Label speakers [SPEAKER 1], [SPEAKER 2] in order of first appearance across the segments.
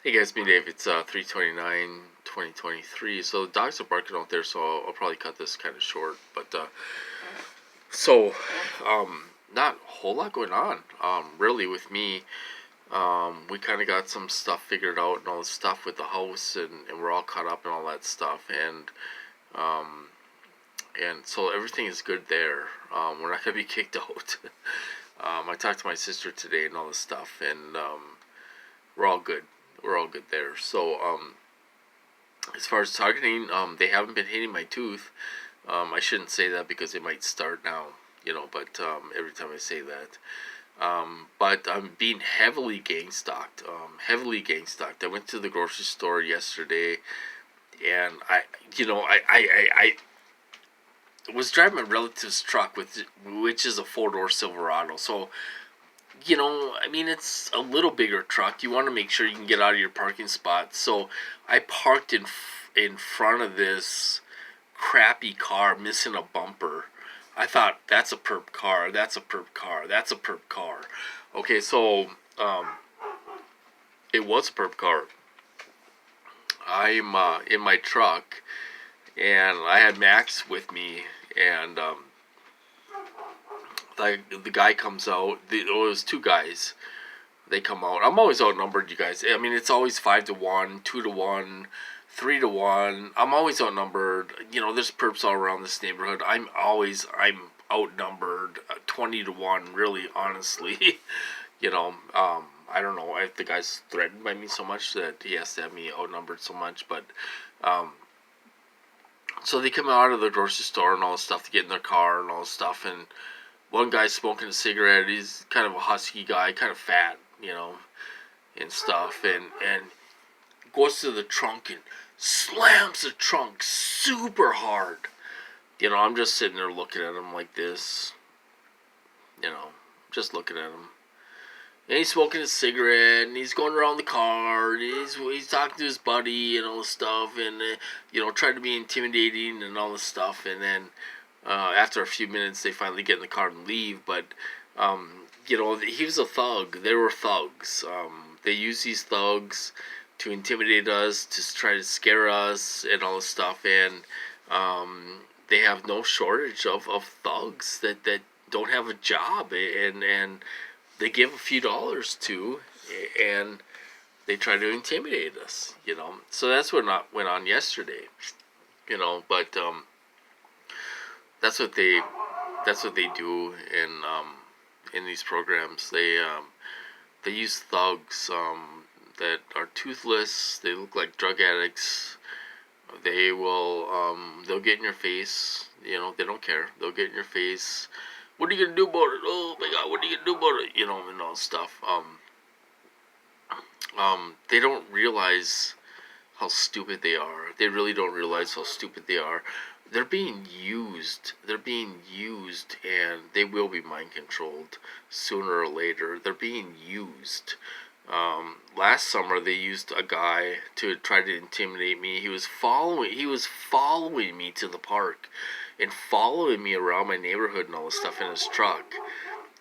[SPEAKER 1] Hey guys, me Dave. It's 3:29, 2023. So the dogs are barking out there, so I'll probably cut this kind of short. But so, not a whole lot going on. Really with me, we kind of got some stuff figured out and all this stuff with the house, and we're all caught up and all that stuff, um, and so everything is good there. We're not gonna be kicked out. I talked to my sister today and all this stuff, and we're all good. We're all good there. So, as far as targeting, they haven't been hitting my tooth. I shouldn't say that because it might start now, but every time I say that. But I'm being heavily gang stalked. Heavily gang stalked. I went to the grocery store yesterday, and I was driving my relative's truck which is a 4-door Silverado. So I mean, it's a little bigger truck. You want to make sure you can get out of your parking spot. So I parked in front of this crappy car missing a bumper. I thought, that's a perp car. That's a perp car. That's a perp car. Okay, so it was a perp car. I'm in my truck, and I had Max with me, and the guy comes out. It was two guys. They come out. I'm always outnumbered, you guys. I mean, it's always 5-1, 2-1, 3-1. I'm always outnumbered. There's perps all around this neighborhood. I'm outnumbered 20-1. Really, honestly, I don't know if the guy's threatened by me so much that he has to have me outnumbered so much, but um, so they come out of the grocery store and all this stuff to get in their car and all this stuff, and one guy's smoking a cigarette. He's kind of a husky guy, kind of fat, and stuff, and goes to the trunk and slams the trunk super hard. I'm just sitting there looking at him like this, just looking at him. And he's smoking a cigarette, and he's going around the car, and he's talking to his buddy and all this stuff, and trying to be intimidating and all this stuff. And then after a few minutes, they finally get in the car and leave. But he was a thug. They were thugs. They use these thugs to intimidate us, to try to scare us, and all this stuff. And they have no shortage of thugs that don't have a job, and they give a few dollars to, and they try to intimidate us. So that's what went on yesterday, but that's what they do in these programs. They use thugs that are toothless. They look like drug addicts. They'll get in your face. They don't care. They'll get in your face. What are you gonna do about it? Oh my God, what are you gonna do about it? And all stuff. They don't realize how stupid they are. They really don't realize how stupid they are. They're being used. They're being used, and they will be mind controlled sooner or later. They're being used. Last summer, they used a guy to try to intimidate me. He was following me to the park, and following me around my neighborhood and all this stuff in his truck,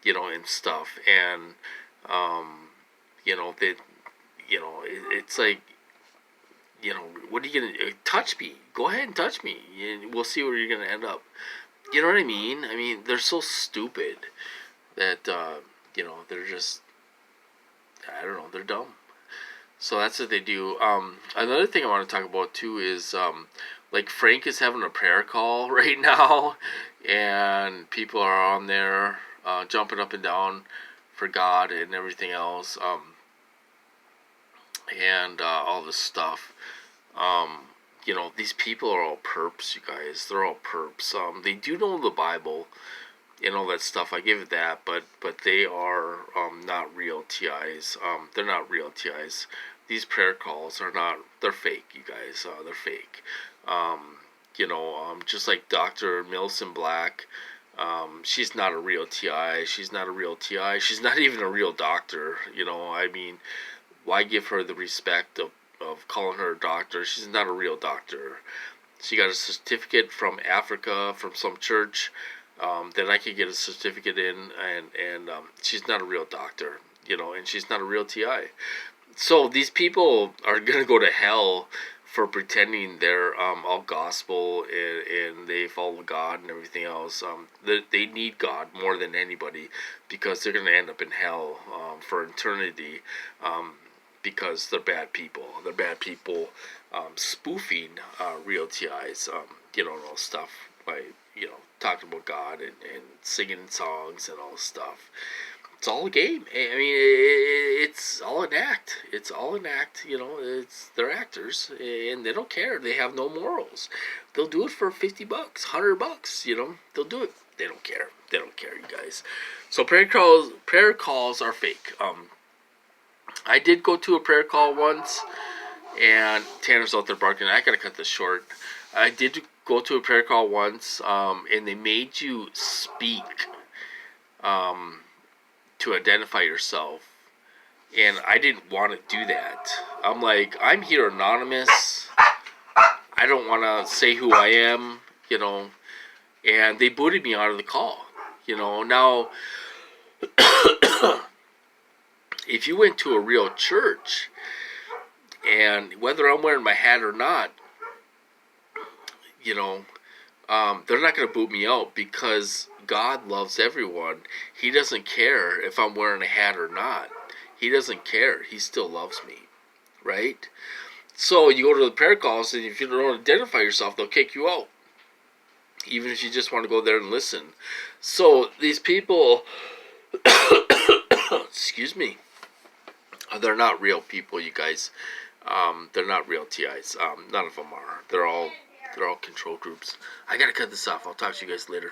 [SPEAKER 1] and stuff. And they, it's like, what are you gonna touch me? Go ahead and touch me. We'll see where you're gonna end up. You know what I mean? I mean, they're so stupid that they're just, I don't know, they're dumb. So that's what they do. Another thing I want to talk about too is like Frank is having a prayer call right now, and people are on there jumping up and down for God and everything else, and all this stuff. These people are all perps, you guys. They're all perps. They do know the Bible and all that stuff. I give it that, but they are not real TIs. They're not real TIs. These prayer calls are not. They're fake, you guys. They're fake. Just like Dr. Millicent Black. She's not a real TI. She's not a real TI. She's not even a real doctor. I mean, why give her the respect of calling her a doctor? She's not a real doctor. She got a certificate from Africa, from some church, that I could get a certificate in, and she's not a real doctor, and she's not a real TI. So these people are gonna go to hell for pretending they're all gospel and they follow God and everything else. They need God more than anybody because they're gonna end up in hell for eternity because they're bad people. They're bad people spoofing real TIs, and all stuff by talking about God and singing songs and all this stuff. It's all a game. I mean, it's all an act. It's all an act. It's they're actors, and they don't care. They have no morals. They'll do it for $50, $100. They'll do it. They don't care. They don't care, you guys. So prayer calls are fake. I did go to a prayer call once, and Tanner's out there barking. I gotta cut this short. I did go to a prayer call once, and they made you speak. To identify yourself, and I didn't want to do that. I'm like, I'm here anonymous. I don't want to say who I am, and they booted me out of the call. Now, if you went to a real church, and whether I'm wearing my hat or not, they're not going to boot me out because God loves everyone. He doesn't care if I'm wearing a hat or not. He doesn't care. He still loves me, right? So you go to the prayer calls, and if you don't identify yourself, they'll kick you out, even if you just want to go there and listen. So these people, excuse me, they're not real people, you guys. They're not real TIs. None of them are. They're all control groups. I gotta cut this off. I'll talk to you guys later.